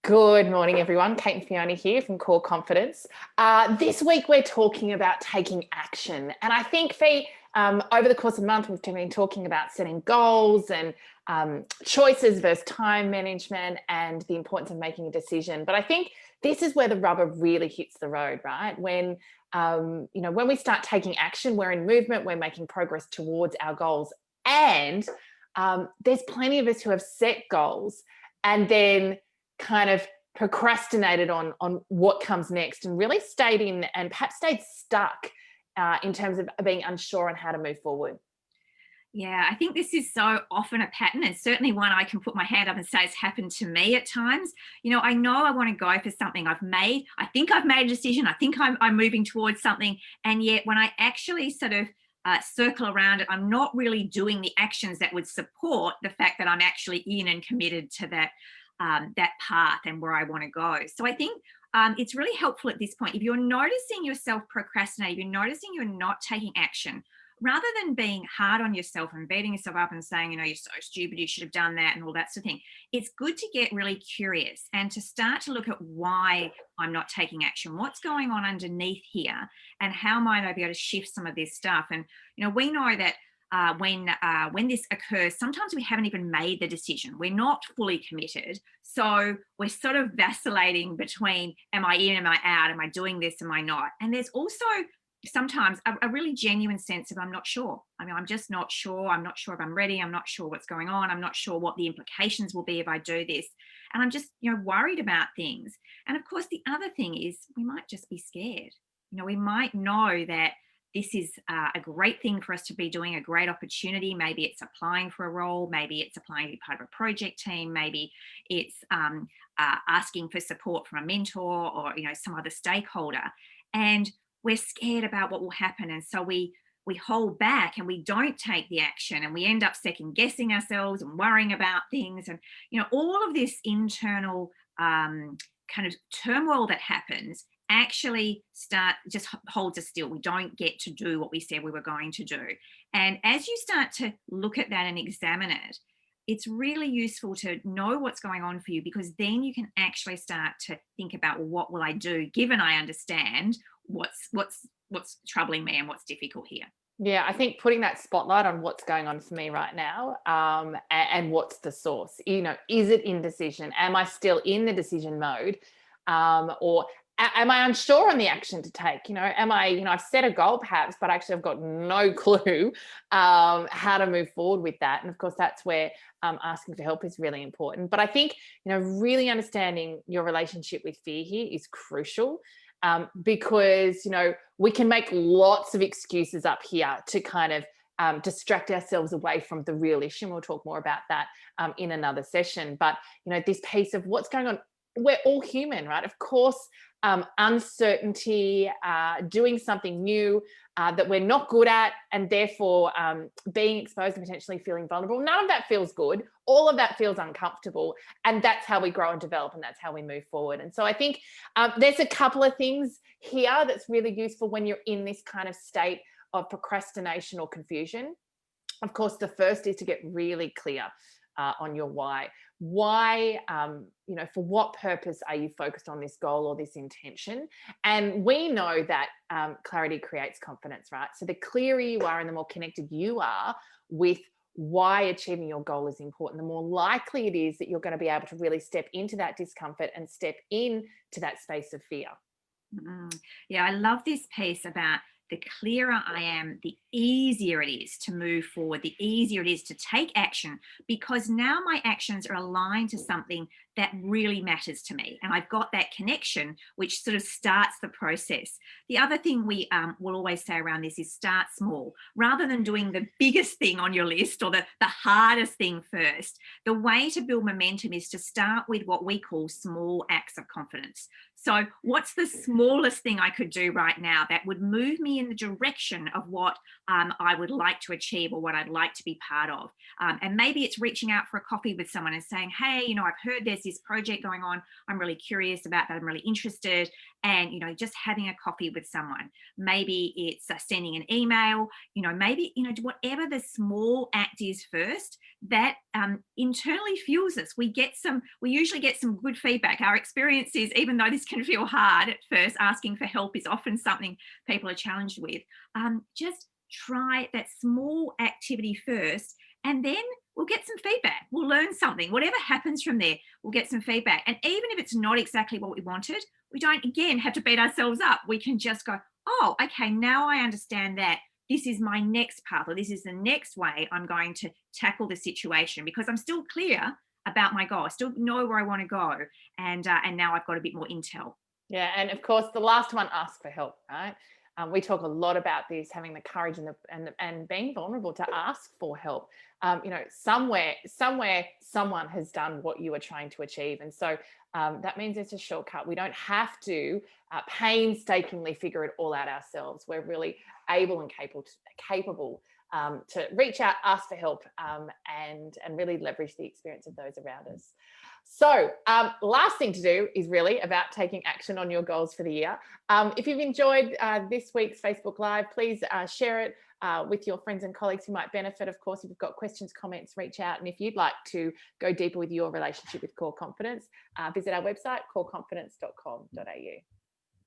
Good morning, everyone. Kate and Fiona here from Core Confidence. This week, we're talking about taking action. And I think, Fee, over the course of the month, we've been talking about setting goals and choices versus time management and the importance of making a decision. But I think this is where the rubber really hits the road, right? When we start taking action, we're in movement, we're making progress towards our goals. And there's plenty of us who have set goals and then kind of procrastinated on what comes next and really stayed in and perhaps stayed stuck in terms of being unsure on how to move forward. Yeah, I think this is so often a pattern, and certainly one I can put my hand up and say it's happened to me at times. I know I want to go for something I think I've made a decision. I think I'm moving towards something. And yet, when I actually sort of circle around it, I'm not really doing the actions that would support the fact that I'm actually in and committed to that path and where I want to go. So I think it's really helpful at this point. If you're noticing yourself procrastinating, if you're noticing you're not taking action, rather than being hard on yourself and beating yourself up and saying, you're so stupid, you should have done that and all that sort of thing, it's good to get really curious and to start to look at why I'm not taking action. What's going on underneath here, and how might I be able to shift some of this stuff? And we know that when this occurs, sometimes we haven't even made the decision. We're not fully committed. So we're sort of vacillating between, am I in, am I out? Am I doing this, am I not? And there's also sometimes a really genuine sense of I'm not sure. I'm just not sure. I'm not sure if I'm ready. I'm not sure what's going on. I'm not sure what the implications will be if I do this. And I'm just, worried about things. And of course, the other thing is we might just be scared. We might know that this is a great thing for us to be doing, a great opportunity. Maybe it's applying for a role. Maybe it's applying to be part of a project team. Maybe it's asking for support from a mentor or, some other stakeholder. And we're scared about what will happen. And so we hold back and we don't take the action, and we end up second guessing ourselves and worrying about things. And, all of this internal kind of turmoil that happens actually just holds us still. We don't get to do what we said we were going to do. And as you start to look at that and examine it, it's really useful to know what's going on for you, because then you can actually start to think about, well, what will I do given I understand what's troubling me and what's difficult here. Yeah, I think putting that spotlight on what's going on for me right now, and what's the source? Is it indecision? Am I still in the decision mode? Or am I unsure on the action to take? Am I, I've set a goal perhaps, but actually I've got no clue how to move forward with that. And of course, that's where asking for help is really important. But I think, really understanding your relationship with fear here is crucial. Because we can make lots of excuses up here to kind of distract ourselves away from the real issue. And we'll talk more about that in another session. But this piece of what's going on, we're all human, right? Of course, uncertainty, doing something new that we're not good at, and therefore being exposed and potentially feeling vulnerable. None of that feels good. All of that feels uncomfortable. And that's how we grow and develop, and that's how we move forward. And so I think there's a couple of things here that's really useful when you're in this kind of state of procrastination or confusion. Of course, the first is to get really clear on your why. Why, for what purpose are you focused on this goal or this intention? And we know that clarity creates confidence, right? So the clearer you are and the more connected you are with why achieving your goal is important, the more likely it is that you're going to be able to really step into that discomfort and step into that space of fear. Yeah, I love this piece about the clearer I am, the easier it is to move forward, the easier it is to take action, because now my actions are aligned to something that really matters to me. And I've got that connection, which sort of starts the process. The other thing we will always say around this is start small. Rather than doing the biggest thing on your list or the hardest thing first, the way to build momentum is to start with what we call small acts of confidence. So what's the smallest thing I could do right now that would move me in the direction of what I would like to achieve or what I'd like to be part of? And maybe it's reaching out for a coffee with someone and saying, hey, I've heard there's this project going on. I'm really curious about that. I'm really interested. And, just having a coffee with someone. Maybe it's sending an email, maybe, whatever the small act is first, that internally fuels us. We usually get some good feedback. Our experience is, even though this can feel hard at first, asking for help is often something people are challenged with. Just try that small activity first, and then we'll get some feedback. We'll learn something. Whatever happens from there, we'll get some feedback. And even if it's not exactly what we wanted, we don't, again, have to beat ourselves up. We can just go, oh, okay, now I understand that this is my next path, or this is the next way I'm going to tackle the situation, because I'm still clear about my goal. I still know where I want to go. And now I've got a bit more intel. Yeah, and of course, the last one, ask for help, right? We talk a lot about this, having the courage and being vulnerable to ask for help. Somewhere, someone has done what you are trying to achieve, and so that means it's a shortcut. We don't have to painstakingly figure it all out ourselves. We're really able and capable to reach out, ask for help, and really leverage the experience of those around us. So last thing to do is really about taking action on your goals for the year. If you've enjoyed this week's Facebook Live, please share it with your friends and colleagues who might benefit. Of course, if you've got questions, comments, reach out. And if you'd like to go deeper with your relationship with core confidence, visit our website, coreconfidence.com.au.